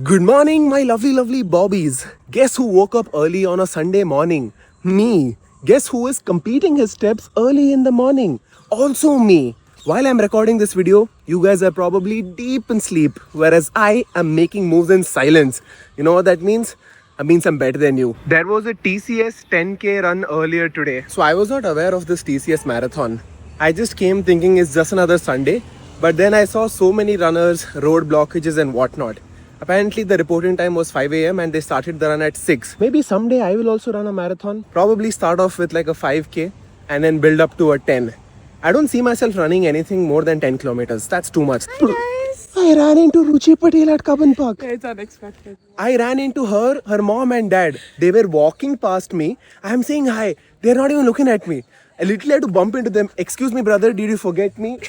Good morning, my lovely bobbies. Guess who woke up early on a Sunday morning? Me. Guess who is completing his steps early in the morning? Also me. While I'm recording this video, you guys are probably deep in sleep, whereas I am making moves in silence. You know what that means? That means I'm better than you. There was a TCS 10K run earlier today, so I was not aware of this TCS marathon. I just came thinking it's just another Sunday, but then I saw so many runners, road blockages, and whatnot. Apparently, the reporting time was 5 a.m. and they started the run at 6. Maybe someday I will also run a marathon. Probably start off with like a 5K and then build up to a 10. I don't see myself running anything more than 10 kilometers. That's too much. Hi guys. I ran into Ruchi Patel at Cubbon Park. It's unexpected. I ran into her mom and dad. They were walking past me. I'm saying hi. They're not even looking at me. I literally had to bump into them. Excuse me, brother, did you forget me?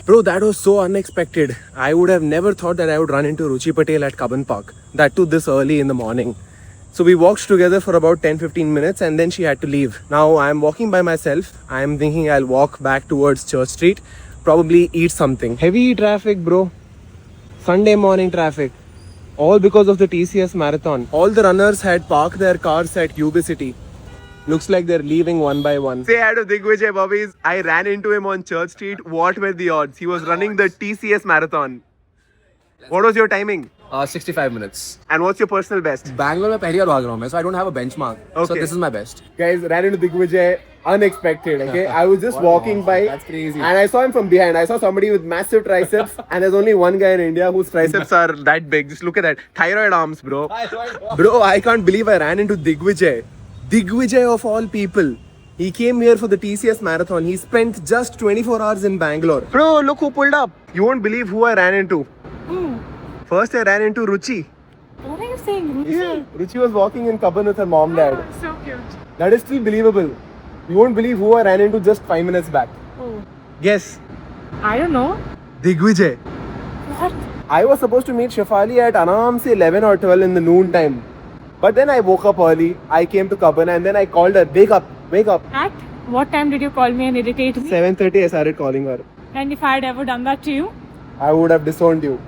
Bro, that was so unexpected. I would have never thought that I would run into Ruchi Patel at Cubbon Park. That too this early in the morning. So we walked together for about 10-15 minutes and then she had to leave. Now I'm walking by myself. I'm thinking I'll walk back towards Church Street. Probably eat something. Heavy traffic, bro. Sunday morning traffic. All because of the TCS marathon. All the runners had parked their cars at UB City. Looks like they're leaving one by one. Say hi to Digvijay, bobbies. I ran into him on Church Street. What were the odds? He was running the TCS marathon. What was your timing? 65 minutes. And what's your personal best? Bangalore में पहली बार भाग रहा हूँ मैं, so I don't have a benchmark. So Okay. this is my best. Guys, ran into Digvijay unexpected. Okay, I was just walking by. That's crazy. And I saw him from behind. I saw somebody with massive triceps, and there's only one guy in India whose triceps are that big. Just look at that. Thyroid arms, bro. Bro, I can't believe I ran into Digvijay. Digvijay of all people. He came here for the TCS marathon. He spent just 24 hours in Bangalore. Bro, look who pulled up. You won't believe who I ran into. First, I ran into Ruchi. What are you saying? Ruchi? Yeah, Ruchi was walking in Cubbon with her mom dad. Oh, so cute. That is still believable. You won't believe who I ran into just 5 minutes back. Oh. Guess. I don't know. Digvijay. What? I was supposed to meet Shefali at around say 11 or 12 in the noon time. But then I woke up early. I came to Cubbon and then I called her. Wake up. Wake up. At what time did you call me and irritate me? 7:30 I started calling her. And if I had ever done that to you? I would have disowned you.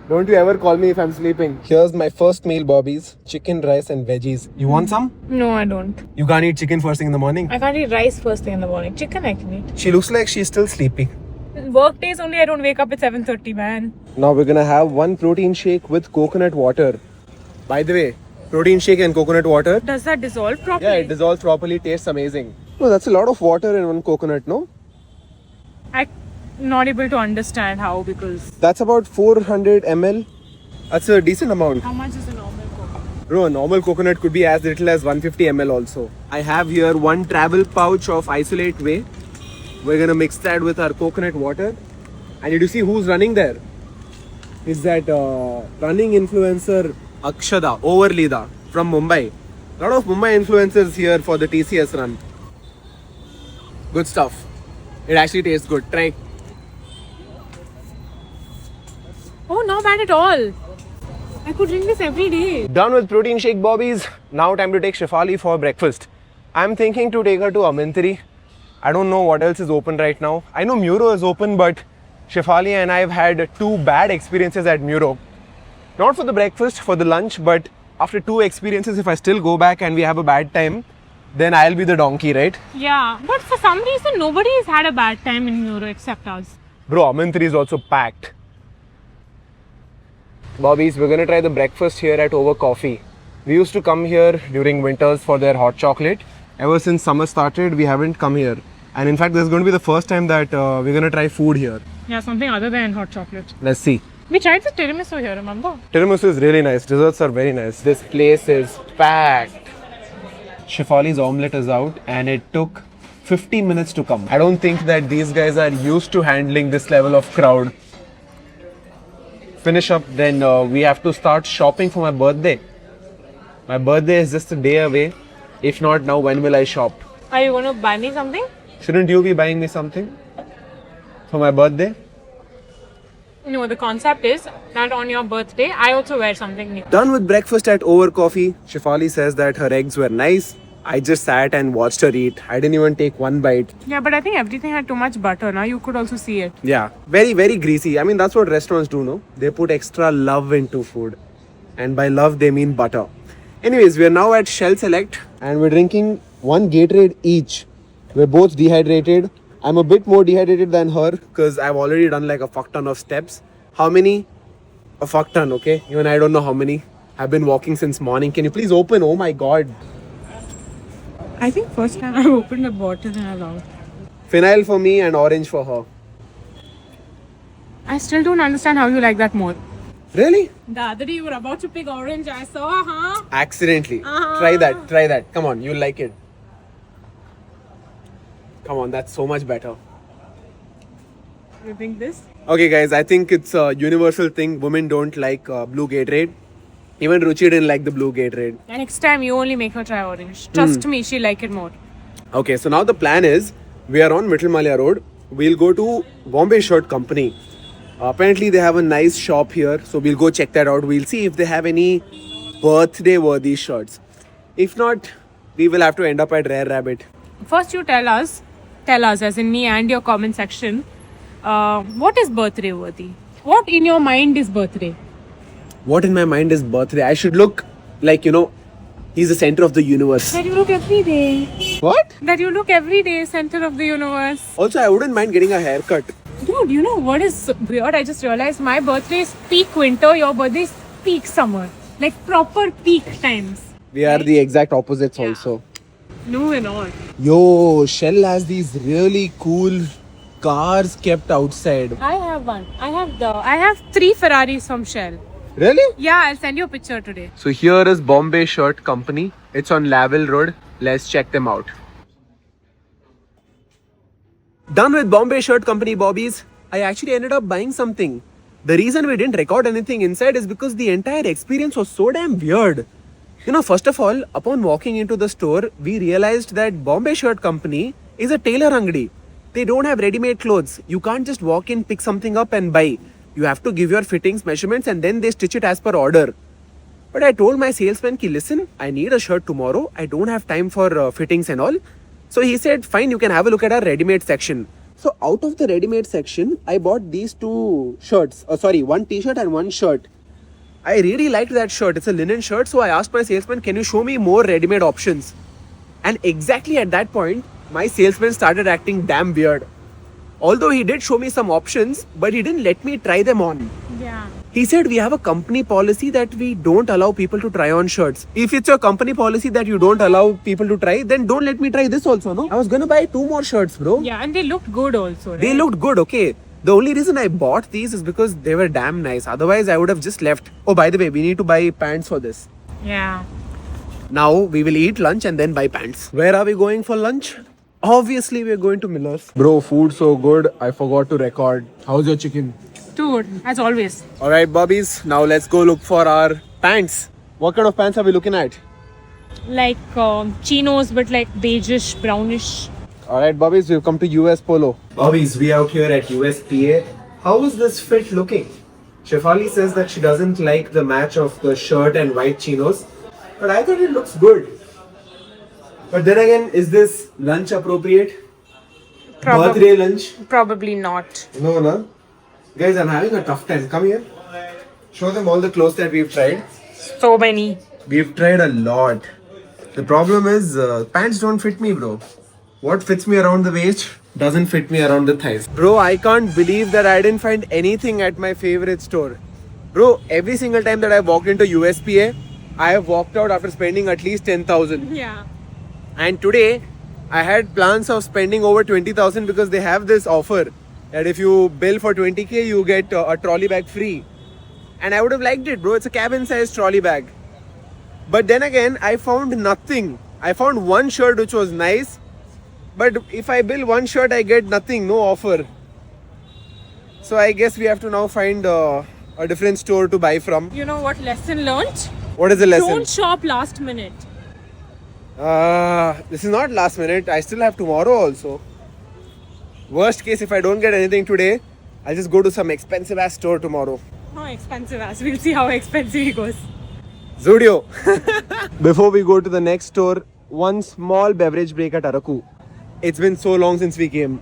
Don't you ever call me if I'm sleeping. Here's my first meal, bobbies. Chicken, rice and veggies. You want some? No, I don't. You can't eat chicken first thing in the morning? I can't eat rice first thing in the morning. Chicken I can eat. She looks like she's still sleepy. Work days only I don't wake up at 7:30, man. Now we're gonna have one protein shake with coconut water. By the way, protein shake and coconut water. Does that dissolve properly? Yeah, it dissolves properly, tastes amazing. Oh, that's a lot of water in one coconut, no? I'm not able to understand how because That's about 400 ml. That's a decent amount. how much is a normal coconut? Bro, a normal coconut could be as little as 150 ml also. I have here one travel pouch of Isolate Whey. We're gonna mix that with our coconut water. And did you see who's running there? Is that running influencer Akshada Overlida from Mumbai. A lot of Mumbai influencers here for the TCS run. Good stuff. It actually tastes good. Try. Oh, not bad at all. I could drink this every day. Done with protein shake, bobbies. Now time to take Shefali for breakfast. I'm thinking to take her to Amintri. I don't know what else is open right now. I know Muro is open, but Shefali and I have had 2 bad experiences at Muro. Not for the breakfast, for the lunch, but after 2 experiences, if I still go back and we have a bad time, then I'll be the donkey, right? Yeah, but for some reason nobody has had a bad time in Euro except us. Bro, Amintri is also packed. Bobbies, we're gonna try the breakfast here at Over Coffee. We used to come here during winters for their hot chocolate. Ever since summer started, we haven't come here. And in fact, this is going to be the first time that we're gonna try food here. Yeah, something other than hot chocolate. Let's see. We tried the tiramisu here, remember? Tiramisu is really nice. Desserts are very nice. This place is packed. Shefali's omelette is out and it took 50 minutes to come. I don't think that these guys are used to handling this level of crowd. Finish up, then we have to start shopping for my birthday. My birthday is just a day away. If not now, when will I shop? Are you going to buy me something? Shouldn't you be buying me something for my birthday? No, the concept is that on your birthday, I also wear something new. Done with breakfast at Over Coffee. Shefali says that her eggs were nice. I just sat and watched her eat. I didn't even take one bite. Yeah, but I think everything had too much butter. Now you could also see it. Yeah, very, very greasy. I mean, that's what restaurants do, no? They put extra love into food. and by love they mean butter. Anyways, we are now at Shell Select and we're drinking one Gatorade each. We're both dehydrated. I'm a bit more dehydrated than her because I've already done like a fuck ton of steps. How many? A fuck ton, okay? Even I don't know how many. I've been walking since morning. Can you please open? Oh my god. I think first time I opened a bottle in a long time. Phenyl for me and orange for her. I still don't understand how you like that more. Really? The other day you were about to pick orange. I saw, huh? Accidentally. Try that. Come on, you'll like it. Come on, that's so much better. You think this? Okay, guys, I think it's a universal thing. Women don't like blue Gatorade. Even Ruchi didn't like the blue Gatorade. Next time you only make her try orange. Trust me, she'll like it more. Okay, so now the plan is we are on Mittal Malya Road. We'll go to Bombay Shirt Company. Apparently, they have a nice shop here, so we'll go check that out. We'll see if they have any birthday worthy shirts. If not, we will have to end up at Rare Rabbit. First, you tell us as in me and your comment section, what is birthday worthy? What in your mind is birthday? What in my mind is birthday? I should look like, he's the center of the universe. That you look every day. What? That you look every day, center of the universe. Also, I wouldn't mind getting a haircut. Dude, you know what is weird? I just realized my birthday is peak winter, your birthday is peak summer. Like proper peak times. We are the exact opposites also. No, we're not. Yo, Shell has these really cool cars kept outside. I have one. I have 3 Ferraris from Shell. Really? Yeah, I'll send you a picture today. So here is Bombay Shirt Company. It's on Lavelle Road. Let's check them out. Done with Bombay Shirt Company, bobbies. I actually ended up buying something. The reason we didn't record anything inside is because the entire experience was so damn weird. First of all, upon walking into the store, we realized that Bombay Shirt Company is a tailor angadi. They don't have ready-made clothes. You can't just walk in, pick something up and buy. You have to give your fittings, measurements and then they stitch it as per order. But I told my salesman, listen, I need a shirt tomorrow. I don't have time for fittings and all. So he said, fine, you can have a look at our ready-made section. So out of the ready-made section, I bought these 2 shirts. One t-shirt and 1 shirt. I really liked that shirt. It's a linen shirt. So I asked my salesman, can you show me more ready-made options? And exactly at that point, my salesman started acting damn weird. Although he did show me some options, but he didn't let me try them on. Yeah. He said we have a company policy that we don't allow people to try on shirts. If it's your company policy that you don't allow people to try, then don't let me try this also, no? I was gonna buy 2 more shirts, bro. Yeah, and they looked good also, right? They looked good, okay. The only reason I bought these is because they were damn nice. Otherwise, I would have just left. Oh, by the way, we need to buy pants for this. Yeah. Now, we will eat lunch and then buy pants. Where are we going for lunch? Obviously, we're going to Miller's. Bro, food so good, I forgot to record. How's your chicken? Dude, as always. Alright, bobbies. Now let's go look for our pants. What kind of pants are we looking at? Like chinos, but like beigeish, brownish. Alright, bobbies, we've come to US Polo. Bobbies, we out here at USPA. How is this fit looking? Shefali says that she doesn't like the match of the shirt and white chinos. But I thought it looks good. But then again, is this lunch appropriate? Birthday lunch? Probably not. No, no. Guys, I'm having a tough time. Come here. Show them all the clothes that we've tried. So many. We've tried a lot. The problem is, pants don't fit me, bro. What fits me around the waist doesn't fit me around the thighs. Bro, I can't believe that I didn't find anything at my favorite store. Bro, every single time that I walked into USPA, I have walked out after spending at least 10,000. Yeah. And today, I had plans of spending over 20,000 because they have this offer that if you bill for 20k, you get a trolley bag free. And I would have liked it, bro. It's a cabin-sized trolley bag. But then again, I found nothing. I found one shirt which was nice. But if I bill one shirt, I get nothing, no offer. So I guess we have to now find a different store to buy from. You know what lesson learned? What is the lesson? Don't shop last minute. This is not last minute. I still have tomorrow also. Worst case, if I don't get anything today, I'll just go to some expensive ass store tomorrow. How expensive as? We'll see how expensive it goes. Zudio. Before we go to the next store, one small beverage break at Araku. It's been so long since we came.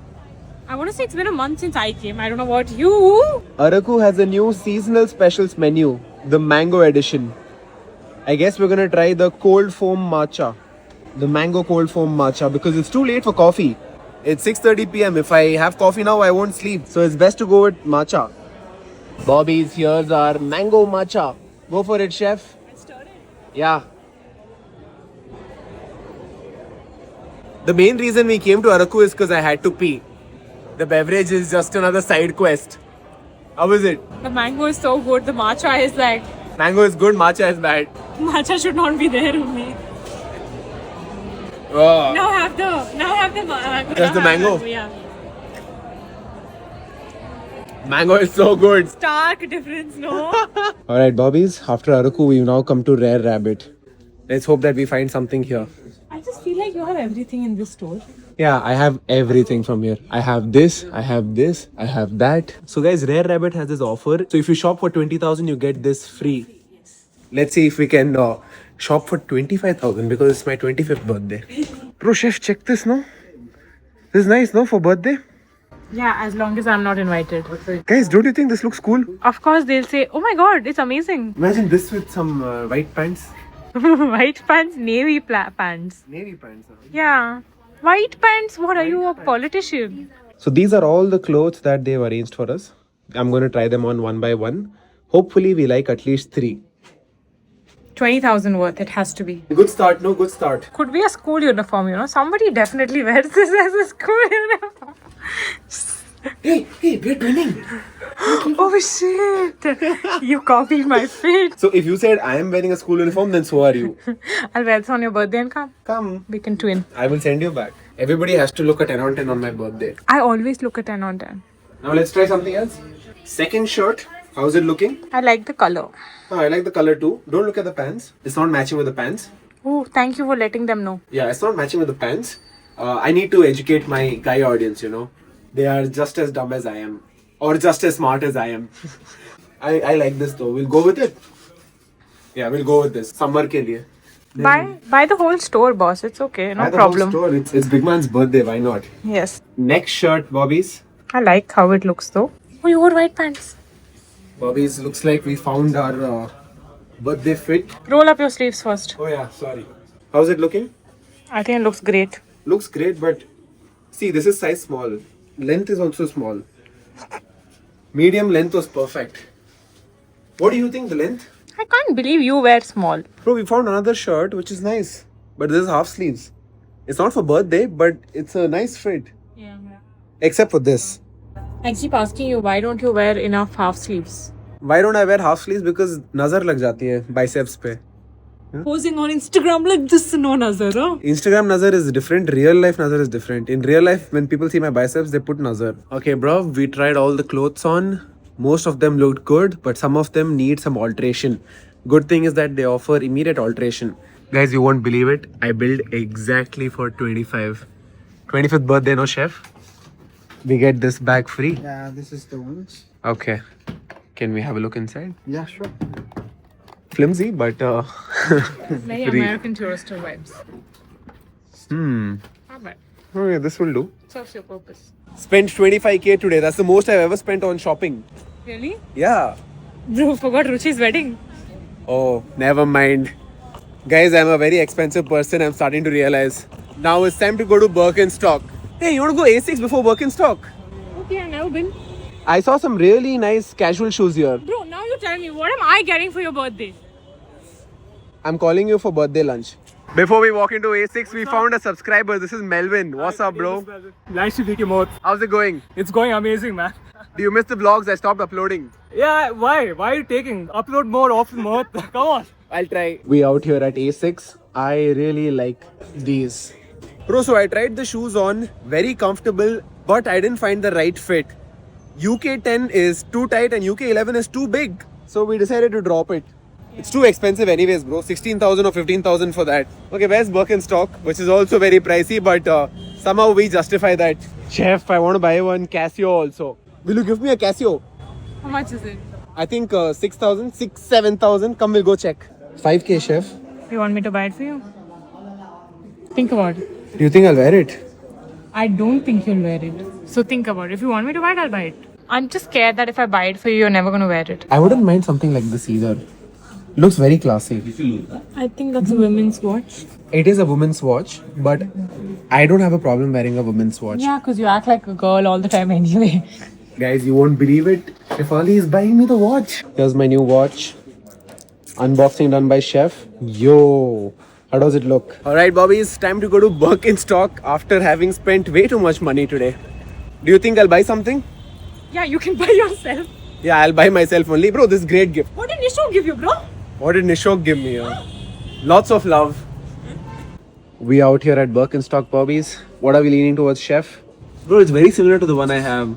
I want to say it's been a month since I came. I don't know about you. Araku has a new seasonal specials menu, the mango edition. I guess we're gonna try the cold foam matcha. The mango cold foam matcha because it's too late for coffee. It's 6:30 p.m. If I have coffee now, I won't sleep. So it's best to go with matcha. Bobby's, here's our mango matcha. Go for it, chef. Yeah. The main reason we came to Araku is because I had to pee. The beverage is just another side quest. How is it? The mango is so good. The matcha is like, Mango is good, matcha is bad. matcha should not be there only. Oh. Now have the mango. Just the mango? Yeah. Mango is so good. Stark difference, no? Alright, Bobbies, after Araku, we've now come to Rare Rabbit. Let's hope that we find something here. I just feel like you have everything in this store. Yeah, I have everything from here. I have this, I have this, I have that. So guys, Rare Rabbit has this offer. So if you shop for 20,000, you get this free. Let's see if we can shop for 25,000 because it's my 25th birthday. Bro, chef, check this, no? This is nice, no? For birthday? Yeah, as long as I'm not invited. Guys, don't you think this looks cool? Of course, they'll say, oh my god, it's amazing. Imagine this with some white pants. White pants, navy pants. Navy pants. Yeah. White pants? What are you, a politician? So these are all the clothes that they've arranged for us. I'm going to try them on one by one. Hopefully we like at least 3. 20,000 worth, it has to be. Good start, no? Good start. Could be a school uniform, you know. Somebody definitely wears this as a school uniform. Hey, we're twinning. Oh shit! You copied my fit. So if you said I am wearing a school uniform, then so are you. I'll wear this on your birthday and come. Come. We can twin. I will send you back. Everybody has to look at 10 on 10 on my birthday. I always look at 10 on 10. Now let's try something else. Second shirt. How's it looking? I like the color. Oh, I like the color too. Don't look at the pants. It's not matching with the pants. Oh, thank you for letting them know. Yeah, it's not matching with the pants. I need to educate my guy audience, you know. They are just as dumb as I am. Or just as smart as I am. I like this though. We'll go with it. Yeah, we'll go with this. Summer ke liye. Buy the whole store, boss. It's okay. No Buy the whole problem. store. It's Big Man's birthday. Why not? Yes. Next shirt, Bobby's. I like how it looks though. Oh, you wore white pants. Bobby's looks like we found our birthday fit. Roll up your sleeves first. Oh yeah, sorry. How's it looking? I think it looks great. Looks great, but see, this is size small. Length is also small. Medium length was perfect. What do you think the length? I can't believe you wear small. Bro, we found another shirt which is nice. But this is half sleeves. It's not for birthday, but it's a nice fit. Yeah. Except for this. I keep asking you, why don't you wear enough half sleeves? Why don't I wear half sleeves? Because nazar lag jati hai biceps pe. Posing on Instagram like this, no nazar, huh? Instagram nazar is different. Real life nazar is different. In real life, when people see my biceps, they put nazar. Okay, bro, we tried all the clothes on. Most of them looked good, but some of them need some alteration. Good thing is that they offer immediate alteration. Guys, you won't believe it. I billed exactly for 25th birthday, no chef? We get this bag free. Yeah, this is the ones. Okay. Can we have a look inside? Yeah, sure. Flimsy, but Very Free. American tourister vibes. Not bad. okay, this will do. Serves your purpose. Spent 25k today. That's the most I've ever spent on shopping. Really? Yeah. Bro, forgot Ruchi's wedding. Oh, never mind. Guys, I'm a very expensive person. I'm starting to realize. Now it's time to go to Birkenstock. Hey, you want to go A6 before Birkenstock? Okay, I've never been. I saw some really nice casual shoes here. Bro, now you tell me, what am I getting for your birthday? I'm calling you for birthday lunch. Before we walk into A6, we found a subscriber. This is Melvin. What's up, bro? Nice to meet you, Mohit. How's it going? It's going amazing, man. Do you miss the vlogs? I stopped uploading. Yeah, why? Why are you taking? Upload more often, Mohit. Come on. I'll try. We out here at A6. I really like these. Bro, so I tried the shoes on. Very comfortable, but I didn't find the right fit. UK 10 is too tight and UK 11 is too big. So we decided to drop it. It's too expensive anyways, bro. 16,000 or 15,000 for that. Okay, where's Birkenstock? Which is also very pricey, but somehow we justify that. Chef, I want to buy one Casio also. Will you give me a Casio? How much is it? I think 6,000, 7,000. Come, we'll go check. 5k, chef. You want me to buy it for you? Think about it. Do you think I'll wear it? I don't think you'll wear it. So think about it. If you want me to buy it, I'll buy it. I'm just scared that if I buy it for you, you're never going to wear it. I wouldn't mind something like this either. Looks very classy. I think that's a women's watch. It is a woman's watch, but I don't have a problem wearing a woman's watch. Yeah, because you act like a girl all the time anyway. Guys, you won't believe it. Shefali is buying me the watch. Here's my new watch. Unboxing done by Chef. Yo, how does it look? Alright, Bobby, it's time to go to Birkenstock after having spent way too much money today. Do you think I'll buy something? Yeah, you can buy yourself. Yeah, I'll buy myself only. Bro, this is great gift. What did Nishu give you, bro? What did Nishok give me? Lots of love. We out here at Birkenstock, Bobbies. What are we leaning towards, Chef? Bro, it's very similar to the one I have.